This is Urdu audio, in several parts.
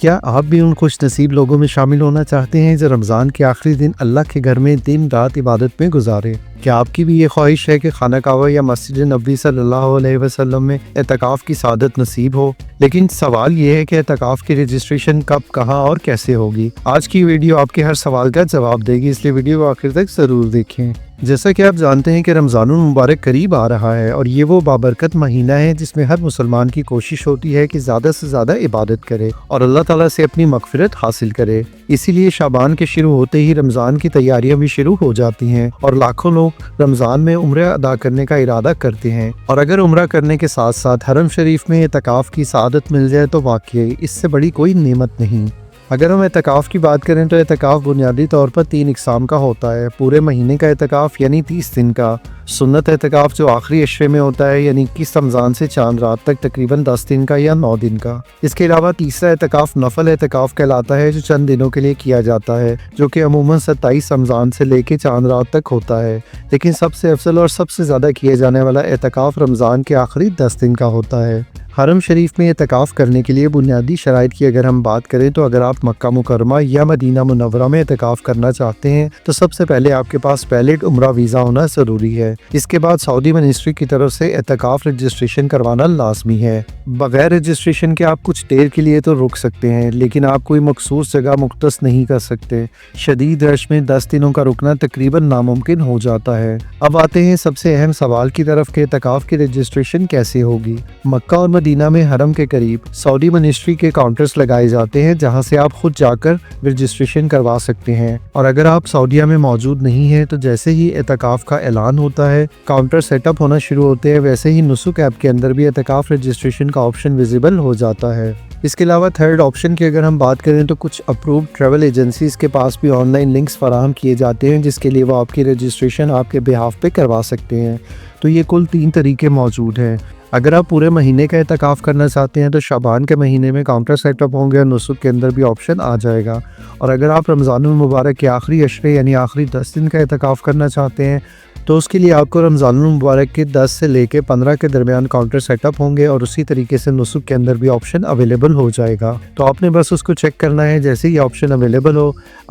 کیا آپ بھی ان خوش نصیب لوگوں میں شامل ہونا چاہتے ہیں جو رمضان کے آخری دن اللہ کے گھر میں دن رات عبادت میں گزارے؟ کیا آپ کی بھی یہ خواہش ہے کہ خانہ کعبہ یا مسجد نبوی صلی اللہ علیہ وسلم میں اعتکاف کی سعادت نصیب ہو؟ لیکن سوال یہ ہے کہ اعتکاف کی رجسٹریشن کب، کہاں اور کیسے ہوگی؟ آج کی ویڈیو آپ کے ہر سوال کا جواب دے گی، اس لیے ویڈیو کو آخر تک ضرور دیکھیں۔ جیسا کہ آپ جانتے ہیں کہ رمضان المبارک قریب آ رہا ہے اور یہ وہ بابرکت مہینہ ہے جس میں ہر مسلمان کی کوشش ہوتی ہے کہ زیادہ سے زیادہ عبادت کرے اور اللہ تعالیٰ سے اپنی مغفرت حاصل کرے۔ اسی لیے شعبان کے شروع ہوتے ہی رمضان کی تیاریاں بھی شروع ہو جاتی ہیں اور لاکھوں لوگ رمضان میں عمرہ ادا کرنے کا ارادہ کرتے ہیں، اور اگر عمرہ کرنے کے ساتھ ساتھ حرم شریف میں اعتکاف کی سعادت مل جائے تو واقعی اس سے بڑی کوئی نعمت نہیں۔ اگر ہم اعتکاف کی بات کریں تو اعتکاف بنیادی طور پر 3 اقسام کا ہوتا ہے: پورے مہینے کا اعتکاف یعنی 30 دن کا، سنت اعتکاف جو آخری عشرے میں ہوتا ہے یعنی 21 رمضان سے چاند رات تک تقریباً 10 دن کا یا 9 دن کا۔ اس کے علاوہ تیسرا اعتکاف نفل اعتکاف کہلاتا ہے جو چند دنوں کے لیے کیا جاتا ہے، جو کہ عموماً 27 رمضان سے لے کے چاند رات تک ہوتا ہے، لیکن سب سے افضل اور سب سے زیادہ کیے جانے والا اعتکاف رمضان کے آخری 10 دن کا ہوتا ہے۔ حرم شریف میں اعتکاف کرنے کے لیے بنیادی شرائط کی اگر ہم بات کریں تو اگر آپ مکہ مکرمہ یا مدینہ منورہ میں اعتکاف کرنا چاہتے ہیں تو سب سے پہلے آپ کے پاس ویلڈ عمرہ ویزا ہونا ضروری ہے۔ اس کے بعد سعودی منسٹری کی طرف سے اعتکاف رجسٹریشن کروانا لازمی ہے۔ بغیر رجسٹریشن کے آپ کچھ دیر کے لیے تو رک سکتے ہیں، لیکن آپ کوئی مخصوص جگہ مختص نہیں کر سکتے۔ شدید رش میں 10 دنوں کا رکنا تقریباً ناممکن ہو جاتا ہے۔ اب آتے ہیں سب سے اہم سوال کی طرف کہ اعتکاف کی رجسٹریشن کیسے ہوگی۔ مکہ اور مدینہ میں حرم کے قریب سعودی منسٹری کے کاؤنٹرز لگائے جاتے ہیں جہاں سے آپ خود جا کر رجسٹریشن کروا سکتے ہیں، اور اگر آپ سعودیہ میں موجود نہیں ہیں تو جیسے ہی اعتکاف کا اعلان ہوتا ہے کاؤنٹر سیٹ اپ ہونا شروع ہوتے ہیں، ویسے ہی نسک ایپ کے اندر بھی اعتکاف رجسٹریشن کا آپشن ویزیبل ہو جاتا ہے۔ اس کے علاوہ تھرڈ آپشن کی اگر ہم بات کریں تو کچھ اپرووڈ ٹریول ایجنسیز کے پاس بھی آن لائن لنکس فراہم کیے جاتے ہیں جس کے لیے وہ آپ کی رجسٹریشن آپ کے بہاف پہ کروا سکتے ہیں۔ تو یہ کل 3 طریقے موجود ہیں۔ اگر آپ پورے مہینے کا اعتکاف کرنا چاہتے ہیں تو شعبان کے مہینے میں کاؤنٹر سیٹ اپ ہوں گے اور نسک کے اندر بھی آپشن آ جائے گا، اور اگر آپ رمضان المبارک کے آخری عشرے یعنی آخری 10 دن کا اعتکاف کرنا چاہتے ہیں تو اس کے لیے آپ کو رمضان المبارک کے 10 سے لے کے 15 کے درمیان کاؤنٹر سیٹ اپ ہوں گے، اور اسی طریقے سے نسک کے اندر بھی آپشن اویلیبل ہو جائے گا۔ تو آپ نے بس اس کو چیک کرنا ہے، جیسے ہی آپشن اویلیبل ہو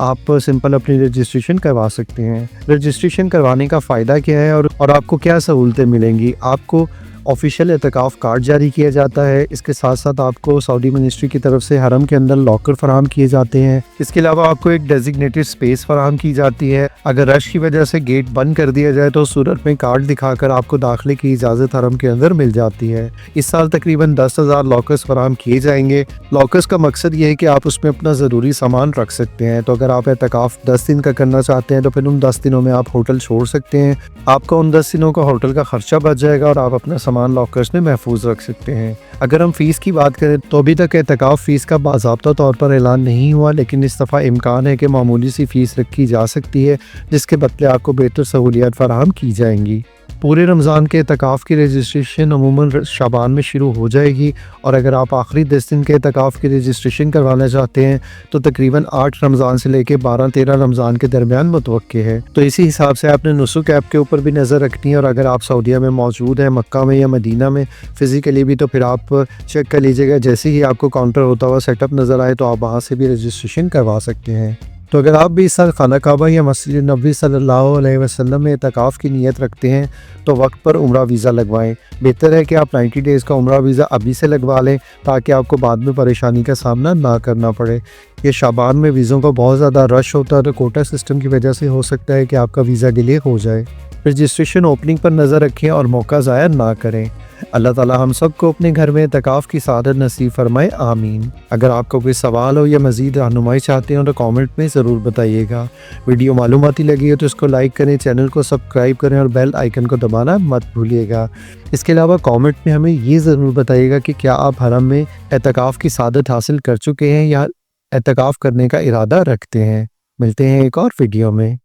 آپ سمپل اپنی رجسٹریشن کروا سکتے ہیں۔ رجسٹریشن کروانے کا فائدہ کیا ہے اور آپ کو کیا سہولتیں ملیں گی؟ آپ کو آفیشیل اعتکاف کارڈ جاری کیا جاتا ہے، اس کے ساتھ ساتھ آپ کو سعودی منسٹری کی طرف سے حرم کے اندر لاکر فراہم کیے جاتے ہیں، اس کے علاوہ آپ کو ایک ڈیزگنیٹڈ سپیس فراہم کی جاتی ہے۔ اگر رش کی وجہ سے گیٹ بند کر دیا جائے تو اس صورت میں کارڈ دکھا کر آپ کو داخلے کی اجازت حرم کے اندر مل جاتی ہے۔ اس سال تقریباً 10,000 لاکرز فراہم کیے جائیں گے۔ لاکرز کا مقصد یہ ہے کہ آپ اس میں اپنا ضروری سامان رکھ سکتے ہیں، تو اگر آپ اعتکاف 10 دن کا کرنا چاہتے ہیں تو پھر ان 10 دنوں میں آپ ہوٹل چھوڑ سکتے ہیں، آپ کا ان 10 دنوں کا ہوٹل کا خرچہ بچ جائے گا اور آپ اپنا سامان لاکرز میں محفوظ رکھ سکتے ہیں۔ اگر ہم فیس کی بات کریں تو ابھی تک اعتکاف فیس کا باضابطہ طور پر اعلان نہیں ہوا، لیکن اس دفعہ امکان ہے کہ معمولی سی فیس رکھی جا سکتی ہے جس کے بدلے آپ کو بہتر سہولیات فراہم کی جائیں گی۔ پورے رمضان کے اعتکاف کی رجسٹریشن عموماً شعبان میں شروع ہو جائے گی، اور اگر آپ آخری 10 دن کے اعتکاف کی رجسٹریشن کروانا چاہتے ہیں تو تقریباً 8 رمضان سے لے کے 12-13 رمضان کے درمیان متوقع ہے۔ تو اسی حساب سے آپ نے نسک ایپ کے اوپر بھی نظر رکھنی ہے، اور اگر آپ سعودیہ میں موجود ہیں، مکہ میں یا مدینہ میں فزیکلی بھی، تو پھر آپ چیک کر لیجیے گا، جیسے ہی آپ کو کاؤنٹر ہوتا ہوا سیٹ اپ نظر آئے تو آپ وہاں سے بھی رجسٹریشن کروا سکتے ہیں۔ تو اگر آپ بھی اس سال خانہ کعبہ یا مسجد نبوی صلی اللہ علیہ وسلم میں اعتکاف کی نیت رکھتے ہیں تو وقت پر عمرہ ویزا لگوائیں۔ بہتر ہے کہ آپ 90 ڈیز کا عمرہ ویزا ابھی سے لگوا لیں تاکہ آپ کو بعد میں پریشانی کا سامنا نہ کرنا پڑے۔ یہ شعبان میں ویزوں کا بہت زیادہ رش ہوتا ہے تو کوٹا سسٹم کی وجہ سے ہو سکتا ہے کہ آپ کا ویزا ڈیلے ہو جائے۔ رجسٹریشن اوپننگ پر نظر رکھیں اور موقع ضائع نہ کریں۔ اللہ تعالی ہم سب کو اپنے گھر میں اعتکاف کی سعادت نصیب فرمائے، آمین۔ اگر آپ کو کوئی سوال ہو یا مزید رہنمائی چاہتے ہو تو کامنٹ میں ضرور بتائیے گا۔ ویڈیو معلوماتی لگی ہو تو اس کو لائک کریں، چینل کو سبسکرائب کریں اور بیل آئیکن کو دبانا مت بھولیے گا۔ اس کے علاوہ کامنٹ میں ہمیں یہ ضرور بتائیے گا کہ کیا آپ حرم میں اعتکاف کی سعادت حاصل کر چکے ہیں یا اعتکاف کرنے کا ارادہ رکھتے ہیں۔ ملتے ہیں ایک اور ویڈیو میں۔